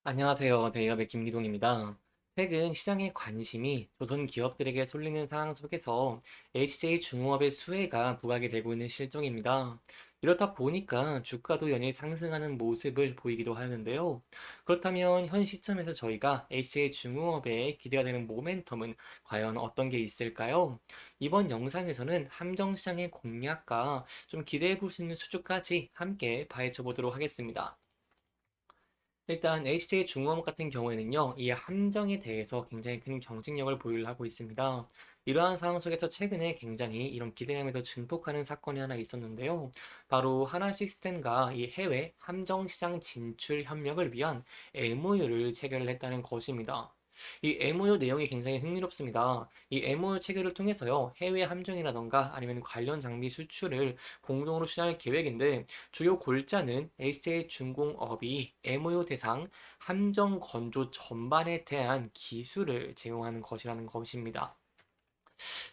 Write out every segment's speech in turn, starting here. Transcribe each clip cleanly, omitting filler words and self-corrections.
안녕하세요. 대기업의 김기동입니다. 최근 시장의 관심이 조선 기업들에게 쏠리는 상황 속에서 HJ 중공업의 수혜가 부각이 되고 있는 실정입니다. 이렇다 보니까 주가도 연일 상승하는 모습을 보이기도 하는데요. 그렇다면 현 시점에서 저희가 HJ 중공업에 기대가 되는 모멘텀은 과연 어떤 게 있을까요? 이번 영상에서는 함정시장의 공략과 좀 기대해 볼 수 있는 수주까지 함께 파헤쳐 보도록 하겠습니다. 일단 HJ 중공업 같은 경우에는요, 이 함정에 대해서 굉장히 큰 경쟁력을 보유를 하고 있습니다. 이러한 상황 속에서 최근에 굉장히 이런 기대감에서 증폭하는 사건이 하나 있었는데요. 바로 하나 시스템과 이 해외 함정 시장 진출 협력을 위한 MOU를 체결을 했다는 것입니다. 이 MOU 내용이 굉장히 흥미롭습니다. 이 MOU 체결을 통해서요, 해외 함정이라던가 아니면 관련 장비 수출을 공동으로 추진할 계획인데, 주요 골자는 HJ중공업이 MOU 대상 함정 건조 전반에 대한 기술을 제공하는 것이라는 것입니다.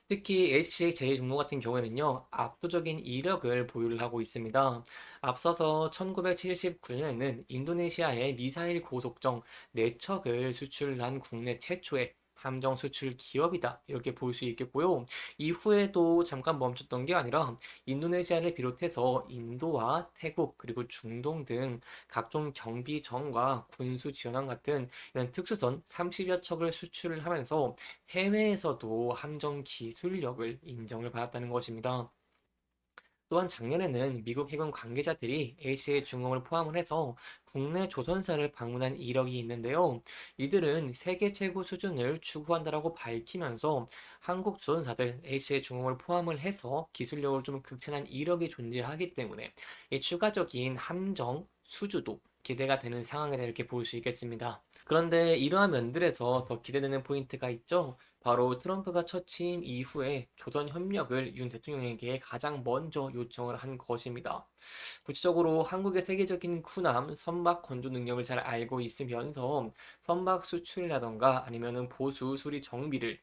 특히 HJ종로 같은 경우에는요, 압도적인 이력을 보유를 하고 있습니다. 앞서서 1979년에는 인도네시아의 미사일 고속정 4척을 수출한 국내 최초의 함정 수출 기업이다. 이렇게 볼 수 있겠고요. 이후에도 잠깐 멈췄던 게 아니라 인도네시아를 비롯해서 인도와 태국 그리고 중동 등 각종 경비정과 군수 지원함 같은 이런 특수선 30여 척을 수출을 하면서 해외에서도 함정 기술력을 인정을 받았다는 것입니다. 또한 작년에는 미국 해군 관계자들이 A씨의 중공을 포함을 해서 국내 조선사를 방문한 이력이 있는데요. 이들은 세계 최고 수준을 추구한다라고 밝히면서 한국 조선사들 A씨의 중공을 포함을 해서 기술력을 좀 극찬한 이력이 존재하기 때문에 이 추가적인 함정 수주도 기대가 되는 상황이다 이렇게 볼 수 있겠습니다. 그런데 이러한 면들에서 더 기대되는 포인트가 있죠. 바로 트럼프가 첫 취임 이후에 조선 협력을 윤 대통령에게 가장 먼저 요청을 한 것입니다. 구체적으로 한국의 세계적인 군함 선박 건조 능력을 잘 알고 있으면서 선박 수출이라던가 아니면은 보수 수리 정비를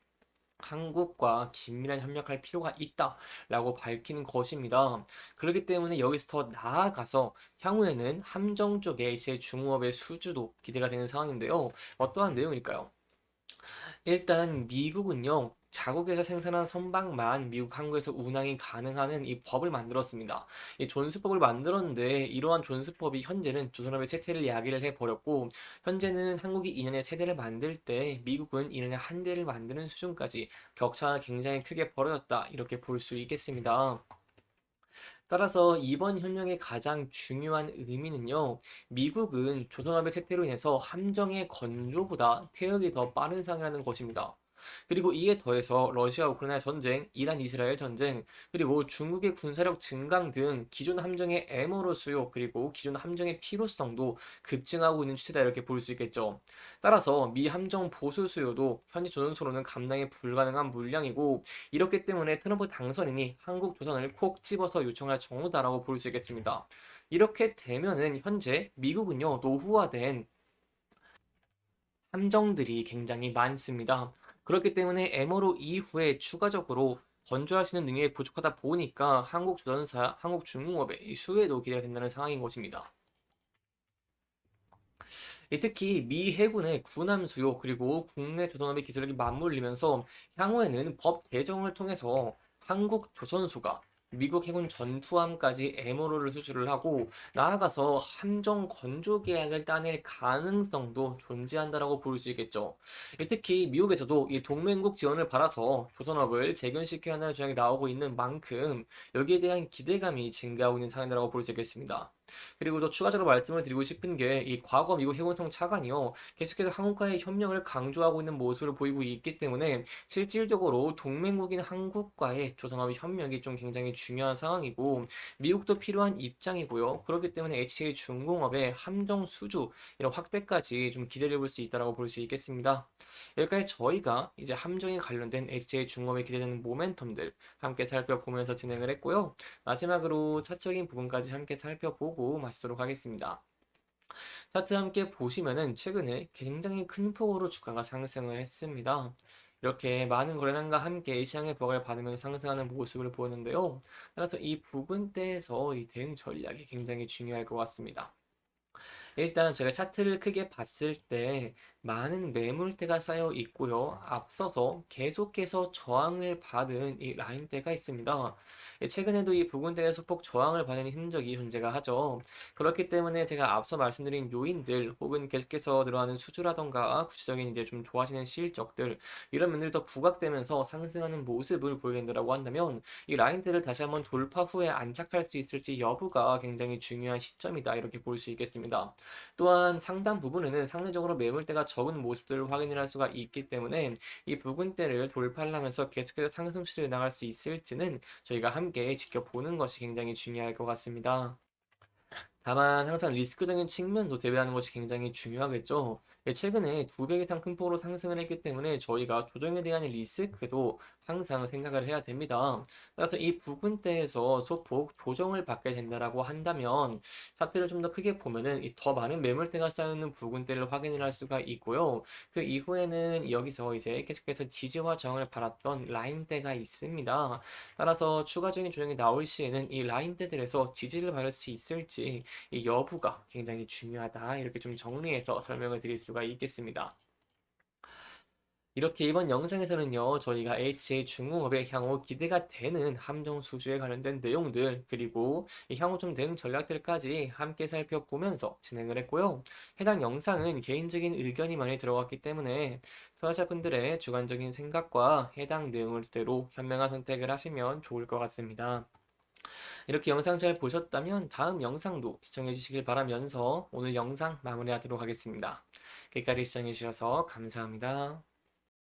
한국과 긴밀한 협력할 필요가 있다라고 밝히는 것입니다. 그렇기 때문에 여기서 더 나아가서 향후에는 함정 쪽에 이제 중공업의 수주도 기대가 되는 상황인데요. 어떠한 내용일까요? 일단 미국은요. 자국에서 생산한 선박만 미국 항구에서 운항이 가능한 이 법을 만들었습니다. 이 존스법을 만들었는데 이러한 존스법이 현재는 조선업의 세태를 야기를 해버렸고 현재는 한국이 2년에 세대를 만들 때 미국은 2년에 한 대를 만드는 수준까지 격차가 굉장히 크게 벌어졌다 이렇게 볼 수 있겠습니다. 따라서 이번 협력의 가장 중요한 의미는요, 미국은 조선업의 쇠퇴로 인해서 함정의 건조보다 퇴역이 더 빠른 상이라는 것입니다. 그리고 이에 더해서 러시아 우크라이나 전쟁, 이란 이스라엘 전쟁, 그리고 중국의 군사력 증강 등 기존 함정의 애머로 수요, 그리고 기존 함정의 필요성도 급증하고 있는 추세다 이렇게 볼 수 있겠죠. 따라서 미 함정 보수 수요도 현지 조선소로는 감당이 불가능한 물량이고 이렇기 때문에 트럼프 당선인이 한국 조선을 콕 집어서 요청할 정도다라고 볼 수 있겠습니다. 이렇게 되면은 현재 미국은요 노후화된 함정들이 굉장히 많습니다. 그렇기 때문에 MRO 이후에 추가적으로 건조할 수 있는 능력이 부족하다 보니까 한국 조선사, 한국 중공업의 이 수혜도 기대가 된다는 상황인 것입니다. 특히 미 해군의 군함 수요 그리고 국내 조선업의 기술력이 맞물리면서 향후에는 법 개정을 통해서 한국 조선소가 미국 해군 전투함까지 MO를 수주를 하고 나아가서 함정 건조 계약을 따낼 가능성도 존재한다라고 볼 수 있겠죠. 특히 미국에서도 이 동맹국 지원을 받아서 조선업을 재건시켜야 하는 주장이 나오고 있는 만큼 여기에 대한 기대감이 증가하고 있는 상황이라고 볼 수 있겠습니다. 그리고 또 추가적으로 말씀을 드리고 싶은 게 이 과거 미국 해군성 차관이요. 계속해서 한국과의 협력을 강조하고 있는 모습을 보이고 있기 때문에 실질적으로 동맹국인 한국과의 조선업의 협력이 좀 굉장히 중요한 상황이고 미국도 필요한 입장이고요. 그렇기 때문에 HA 중공업의 함정 수주 이런 확대까지 좀 기대해 볼 수 있다고 볼 수 있겠습니다. 여기까지 저희가 이제 함정에 관련된 HA 중공업에 기대되는 모멘텀들 함께 살펴보면서 진행을 했고요. 마지막으로 차트적인 부분까지 함께 살펴보고 마치도록 하겠습니다. 차트 함께 보시면은 최근에 굉장히 큰 폭으로 주가가 상승을 했습니다. 이렇게 많은 거래량과 함께 시장의 부각을 받으면서 상승하는 모습을 보였는데요. 따라서 이 부분대에서 이 대응 전략이 굉장히 중요할 것 같습니다. 일단 제가 차트를 크게 봤을 때 많은 매물대가 쌓여 있고요. 앞서서 계속해서 저항을 받은 이 라인대가 있습니다. 최근에도 이 부근대에 소폭 저항을 받은 흔적이 존재가 하죠. 그렇기 때문에 제가 앞서 말씀드린 요인들 혹은 계속해서 들어가는 수주라던가 구체적인 이제 좀 좋아지는 실적들 이런 면들이 더 부각되면서 상승하는 모습을 보여낸다라고 한다면 이 라인대를 다시 한번 돌파 후에 안착할 수 있을지 여부가 굉장히 중요한 시점이다 이렇게 볼 수 있겠습니다. 또한 상단 부분에는 상대적으로 매물대가 적은 모습들을 확인을 할 수가 있기 때문에 이 부근대를 돌파하면서 계속해서 상승 추세를 나갈 수 있을지는 저희가 함께 지켜보는 것이 굉장히 중요할 것 같습니다. 다만 항상 리스크적인 측면도 대비하는 것이 굉장히 중요하겠죠. 최근에 2배 이상 큰 폭으로 상승을 했기 때문에 저희가 조정에 대한 리스크도 항상 생각을 해야 됩니다. 따라서 이 부분대에서 소폭 조정을 받게 된다라고 한다면 차트를 좀 더 크게 보면은 이 더 많은 매물대가 쌓여있는 부분대를 확인을 할 수가 있고요. 그 이후에는 여기서 이제 계속해서 지지와 저항을 받았던 라인대가 있습니다. 따라서 추가적인 조정이 나올 시에는 이 라인대들에서 지지를 받을 수 있을지 이 여부가 굉장히 중요하다. 이렇게 좀 정리해서 설명을 드릴 수가 있겠습니다. 이렇게 이번 영상에서는요, 저희가 HJ 중공업의 향후 기대가 되는 함정 수주에 관련된 내용들, 그리고 이 향후 좀 대응 전략들까지 함께 살펴보면서 진행을 했고요. 해당 영상은 개인적인 의견이 많이 들어갔기 때문에 투자자분들의 주관적인 생각과 해당 내용대로 현명한 선택을 하시면 좋을 것 같습니다. 이렇게 영상 잘 보셨다면 다음 영상도 시청해 주시길 바라면서 오늘 영상 마무리하도록 하겠습니다. 끝까지 시청해 주셔서 감사합니다.